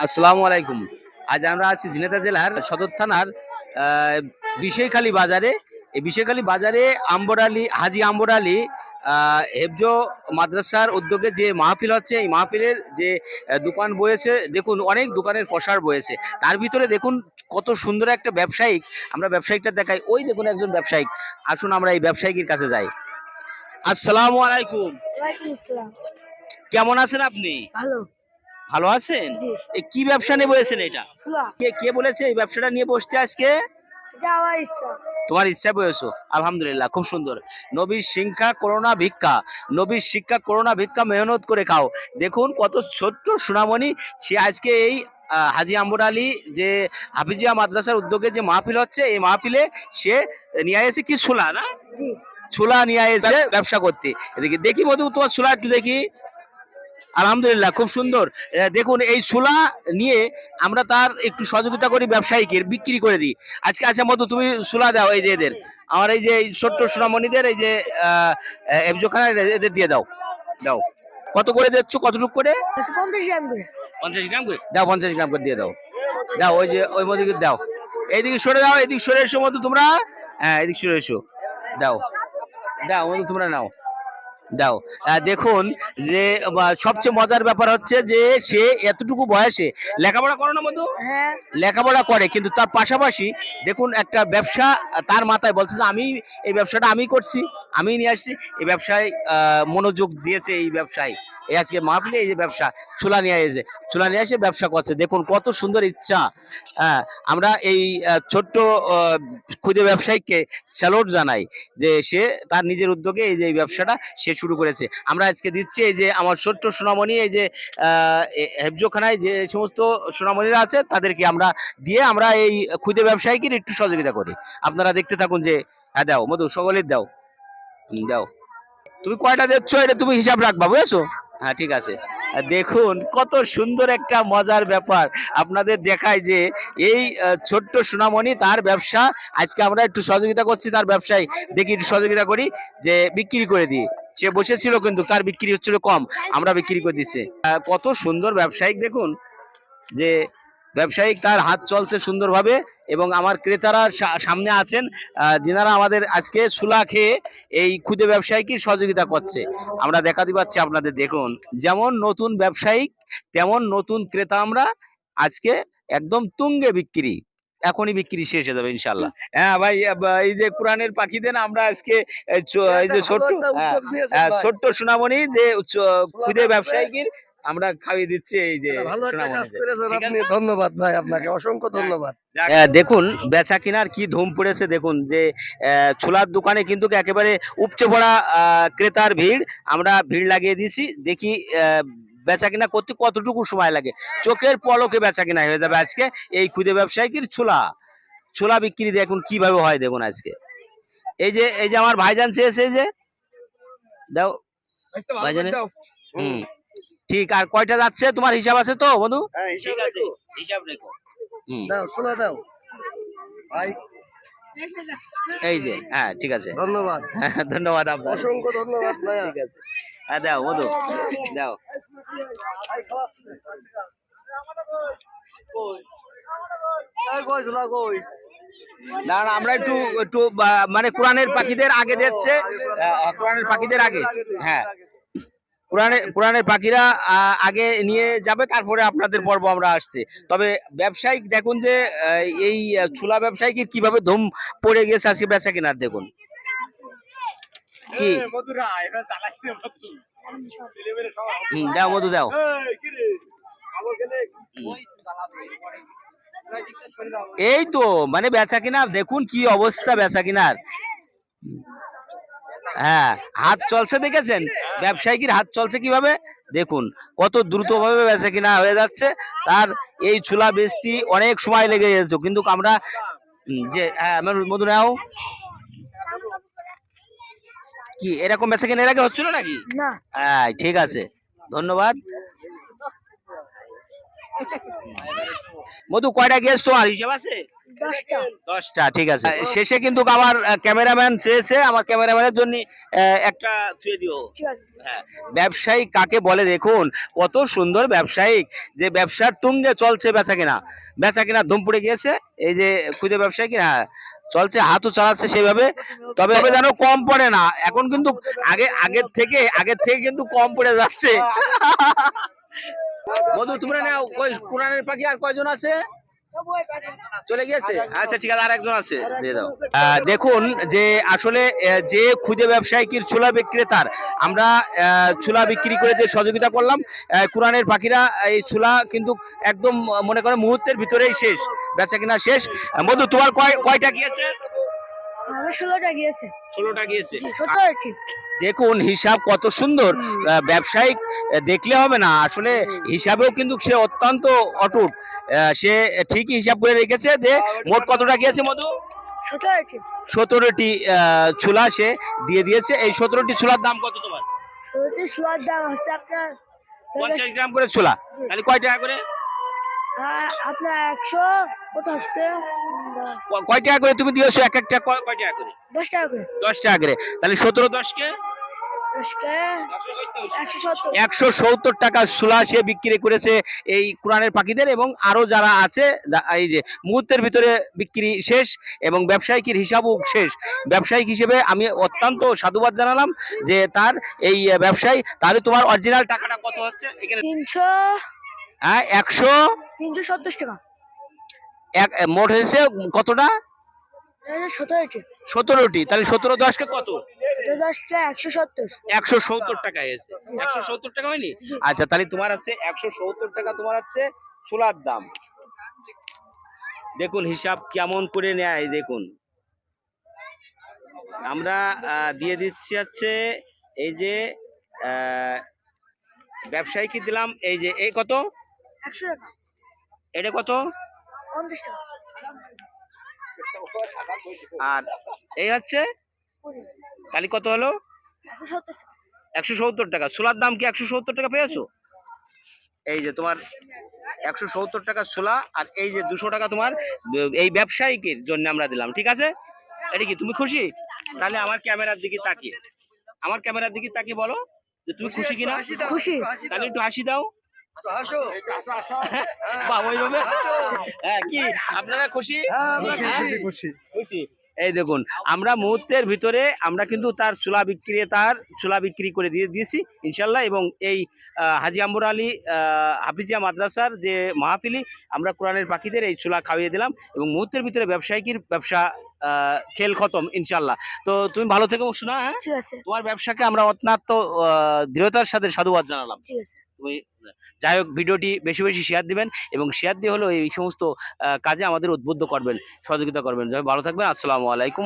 আসসালামু আলাইকুম। আজ আমরা আছি ঝিনাইদহ জেলার সদর থানার বিশেখালী বাজারে। এই বিশেখালী বাজারে হাজী আম্বর আলী হেফজো মাদ্রাসার উদ্যোগে যে মাহফিল হচ্ছে, এই মাহফিলের যে দোকান বয়েছে, দেখুন অনেক দোকানের পসরা বয়েছে। তার ভিতরে দেখুন কত সুন্দর একটা ব্যবসায়িক, আমরা ব্যবসায়িকটা দেখাই। ওই দেখুন একজন ব্যবসায়িক, আসুন আমরা এই ব্যবসায়িকের কাছে যাই। আসসালামু আলাইকুম। ওয়ালাইকুম আসসালাম। কেমন আছেন আপনি? ভালো। ভালো আছেন? জি। এই কি ব্যবসা নিয়ে বসেছেন এটা? সুলা। কে কে বলেছে এই ব্যবসাটা নিয়ে বসতে আজকে? এটা আমার ইচ্ছা। তোমার ইচ্ছা বয়েছো? আলহামদুলিল্লাহ, খুব সুন্দর। নবীর শিক্ষা করোনা ভিক্ষা, নবীর শিক্ষা করোনা ভিক্ষা, মেহনত করে খাও। দেখুন কত ছোট্ট সোনামণি, সে আজকে এই হাজী আম্বর আলী যে হাফিজিয়া মাদ্রাসার উদ্যোগে যে মাহফিল হচ্ছে, এই মাহফিলে সে নিয়ে এসেছে কি ছোলা না, জি। ছোলা নিয়ে এসে ব্যবসা করতে। এদিকে দেখি মধু, তোমার ছোলা একটু দেখি। আলহামদুলিল্লাহ, খুব সুন্দর। দেখুন এই ছোলা নিয়ে আমরা তার একটু সহযোগিতা করি, ব্যবসায়ীকে বিক্রি করে দিই আজকে। আচ্ছা মধু, তুমি ছোলা দাও এই যে এদের, আমার এই যে ছোট্ট সোনামণিদের, এই যে এফজোখানা, এদের দিয়ে দাও। দাও, কত করে দিচ্ছ, কতটুকু করে? 50 গ্রাম করে। 50 গ্রাম করে দাও, 50 গ্রাম করে দিয়ে দাও। দাও ওই যে ওই মধুকে দাও। এইদিকে সরে দাও, এদিকে সরে এসো মধু তোমরা। হ্যাঁ, এদিকে সরে এসো। দাও দাও মধু, তোমরা নাও, দাও। দেখুন যে সবচেয়ে মজার ব্যাপার হচ্ছে যে সে এতটুকু বয়সে লেখাপড়া করে না মধু? হ্যাঁ। লেখাপড়া করে, কিন্তু তার পাশাপাশি দেখুন একটা ব্যবসা তার মাথায়, বলছে যে আমি এই ব্যবসাটা আমি করছি, আমি নিয়ে আসছি। এই ব্যবসায় মনোযোগ দিয়েছে, এই ব্যবসায় এই আজকে মাহফিলে এই যে ব্যবসা চুলা নিয়ে এসে ব্যবসা করছে। দেখুন কত সুন্দর ইচ্ছা। হ্যাঁ, আমরা এই ছোট্ট ক্ষুদে ব্যবসায়ীকে স্যালুট জানাই যে সে তার নিজের উদ্যোগে এই যে এই ব্যবসাটা সে শুরু করেছে। আমরা আজকে দিচ্ছি এই যে আমার ছোট্ট সোনামণি, এই যে হেফজোখানায় যে সমস্ত সোনামণিরা আছে, তাদেরকে আমরা দিয়ে আমরা এই ক্ষুদে ব্যবসায়ীকে একটু সহযোগিতা করি। আপনারা দেখতে থাকুন যে হ্যাঁ, দাও মধু, সকলের দাও। দাও, তুমি কয়টা দিচ্ছ এটা তুমি হিসাব রাখবা, বুঝেছো? হ্যাঁ, ঠিক আছে। দেখুন কত সুন্দর একটা মজার ব্যাপার আপনাদের দেখায় যে এই ছোট্ট সোনামণি, তার ব্যবসা আজকে আমরা একটু সহযোগিতা করছি, তার ব্যবসায় দেখি একটু সহযোগিতা করি যে বিক্রি করে দিই। সে বসেছিল কিন্তু তার বিক্রি হচ্ছিল কম, আমরা বিক্রি করে দিচ্ছি। কত সুন্দর ব্যবসায়িক, দেখুন যে ব্যবসায়িক তার হাত চলছে সুন্দরভাবে, এবং আমার ক্রেতারা সামনে আছেন, যিনারা আমাদের আজকে সুলা খেয়ে এই ক্ষুদে ব্যবসায়ীকে সহযোগিতা করছে। আমরা দেখাতে পাচ্ছি আপনাদের, দেখুন যেমন নতুন ব্যবসায়িক তেমন নতুন ক্রেতা। আমরা আজকে একদম তুঙ্গে বিক্রি, এখনই বিক্রি শেষ হয়ে যাবে ইনশাল্লাহ। হ্যাঁ ভাই, এই যে কোরআনের পাখি দেন, আমরা আজকে এই যে ছোট্ট সোনামণি যে ক্ষুদে ব্যবসায়ীকে আমরা খাইয়ে দিচ্ছি এই যে ভালো একটা কাজ সোনামণিদের। করেছেন ঠিক আপনি, আছে? ধন্যবাদ ভাই, আপনাকে অসংখ্য ধন্যবাদ। দেখুন বেচা কিনার কি ধুম পড়েছে, দেখুন যে ছোলার দোকানে কিন্তু একেবারে উপচে পড়া ক্রেতার ভিড়। আমরা ভিড় লাগিয়ে দিয়েছি, দেখি বেচা কিনা করতে কতটুকু সময় লাগে। চোখের পলকে বেচা কিনা হয়ে যাবে আজকে এই ক্ষুদে ব্যবসায়ীর ছোলা ছোলা বিক্রি দেখুন কিভাবে হয়। দেখুন আজকে এই যে আমার ভাইজান চেয়েছে, এই যে দাও ভাইজানের। হুম, ঠিক। আর কয়টা যাচ্ছে তোমার হিসাব আছে তো বন্ধু? হ্যাঁ, হিসাব ঠিক আছে, রেখো। হিসাব রেখো। হুম, দাও, ছোলা দাও ভাই। এই যে, হ্যাঁ ঠিক আছে। ধন্যবাদ, ধন্যবাদ আপনার, অসংখ্য ধন্যবাদ ভাইয়া। ঠিক আছে। হ্যাঁ, দাও মধু, দাও। না না, আমরা একটু একটু মানে কোরআনের পাখিদের আগে দিচ্ছে, কোরআনের পাখিদের আগে। হ্যাঁ, কোরআনের পাখিরা আগে নিয়ে যাবে, তারপরে আপনাদের পর্ব আমরা আসছে। তবে ব্যবসায়িক দেখুন যে এই ছোলা ব্যবসায়িক কিভাবে ধুম পড়ে গেছে আজকে বেচা কেনার, দেখুন কি। দাও মধু, দাও। এই তো মানে বেচা কিনা দেখুন কি অবস্থা বেচা কিনার। হ্যাঁ, হাত চলছে, দেখেছেন ব্যবসায়ীর হাত চলছে কিভাবে, দেখুন কত দ্রুতভাবে বেচা কিনা হয়ে যাচ্ছে। তার এই ছোলা বেচতে অনেক সময় লেগে যেত, কিন্তু আমরা যে মধু নাও কি এরকম বেচা কিনা এর আগে হচ্ছিল নাকি? না। হ্যাঁ, ঠিক আছে, ধন্যবাদ। মধু কয়টা গিয়েছে তোমার হিসাব আছে? 10টা। 10টা, ঠিক আছে। শেষে কিন্তু আমার ক্যামেরাম্যান চেয়েছে আমার ক্যামেরাম্যানের জন্য একটা থুয়ে দিও। ঠিক আছে। হ্যাঁ, ব্যবসায়িক কাকে বলে দেখুন, কত সুন্দর ব্যবসায়িক, যে ব্যবসার তুঙ্গে চলছে বেচা কিনা ধুম পড়ে গিয়েছে। এই যে খুদে ব্যবসায়ী কিনা চলছে, হাতও চালাচ্ছে সেভাবে, তবে যেন কম পড়ে না। এখন কিন্তু আগের থেকে কিন্তু কম পড়ে যাচ্ছে। মধু তোমরা নাও, কোরআনের পাখি আর কয়জন আছে? চলে গিয়েছে, আচ্ছা ঠিক আছে, আর একজন আছে, দিয়ে দাও। দেখুন যে আসলে যে খুদে ব্যবসায়িক ছোলা বিক্রেতার আমরা ছোলা বিক্রি করে যে সহযোগিতা করলাম, কোরআনের পাখিরা এই ছোলা কিন্তু একদম মনে করে মুহূর্তের ভিতরেই শেষ, বেচা কিনা শেষ। মধু তোমার কয়টা গিয়েছে? আমার 16টা গিয়েছে। 16টা গিয়েছে। জি, 17টি। দেখুন হিসাব কত সুন্দর। ব্যবসায়িক দেখলে হবে না, আসলে হিসাবেও কিন্তু সে অত্যন্ত অটুট। সে ঠিকই হিসাব করে রেখেছে যে মোট কতটা গিয়েছে মধু? 17টি। 17টি ছোলা সে দিয়ে দিয়েছে। এই 17টি ছোলার দাম কত তোমার? 17টি ছোলার দাম হচ্ছে আপনার 50 গ্রাম করে ছোলা, তাহলে কয় টাকা করে? আপনার 100 কত হচ্ছে কয় টাকা করে তুমি দিয়েছো এক একটা? কয় টাকা করে? 10 টাকা করে। 10 টাকা করে, তাহলে 17 10 কে 170। 170 টাকা ছোলা সে বিক্রি করেছে এই কোরআনের পাখিদের, এবং আরো যারা আছে এই যে মুহূর্তের ভিতরে বিক্রি শেষ এবং ব্যবসায়িকের হিসাবও শেষ। ব্যবসায়িক হিসেবে আমি অত্যন্ত সাধুবাদ জানালাম যে তার এই ব্যবসায়। তাহলে তোমার অরিজিনাল টাকাটা কত হচ্ছে এখানে? 300। হ্যাঁ, 370 টাকা। মোট হয়েছে কতটা? 17টি। 17টি, তাহলে 17 10 কে কত? 10টা 170। 170 টাকা হয়েছে। 170 টাকা হয়নি? জি। আচ্ছা, তাহলে তোমার আছে 170 টাকা তোমার আছে ছোলার দাম। দেখুন হিসাব কেমন করে নেয় দেখুন। আমরা দিয়ে দিচ্ছি হচ্ছে এই যে ব্যবসায়ীকে দিলাম, এই যে এই কত? 100 টাকা। এটা কত? 50 টাকা। আর এই হচ্ছে, তাহলে কত হলো? 170 টাকা। 170 টাকা। ছোলার দাম কি 170 টাকা পেয়েছো? এই যে তোমার 170 টাকা ছোলা, আর এই যে 200 টাকা তোমার এই ব্যবসায়িকের জন্য আমরা দিলাম, ঠিক আছে? এটা কি তুমি খুশি? তাহলে আমার ক্যামেরার দিকে তাকিয়ে বলো যে তুমি খুশি কিনা। খুশি। তাহলে একটু হাসি দাও। হাসো। বাহ, ওইভাবে। হ্যাঁ, কি আপনারা খুশি? আমরা খুশি। খুশি। এই দেখুন, আমরা মুহূর্তের ভিতরে আমরা কিন্তু তার ছোলা বিক্রি করে দিয়েছি ইনশাল্লাহ। এবং এই হাজী আম্বর আলী হাফিজিয়া মাদ্রাসার যে মাহফিলি, আমরা কোরআনের পাখিদের এই ছোলা খাইয়ে দিলাম, এবং মুহূর্তের ভিতরে ব্যবসায়িকের ব্যবসা খেল খতম ইনশাল্লাহ। তো তুমি ভালো থেকো শোনা। হ্যাঁ, ঠিক আছে। তোমার ব্যবসাকে আমরা অত্যন্ত দৃঢ়তার সাথে সাধুবাদ জানালাম। ঠিক আছে। তুমি যাই হোক, ভিডিওটি বেশি বেশি শেয়ার দিবেন, এবং শেয়ার দিয়ে হলো এই সমস্ত কাজে আমাদের উদ্বুদ্ধ করবেন, সহযোগিতা করবেন। ভালো থাকবেন। আসসালামু আলাইকুম।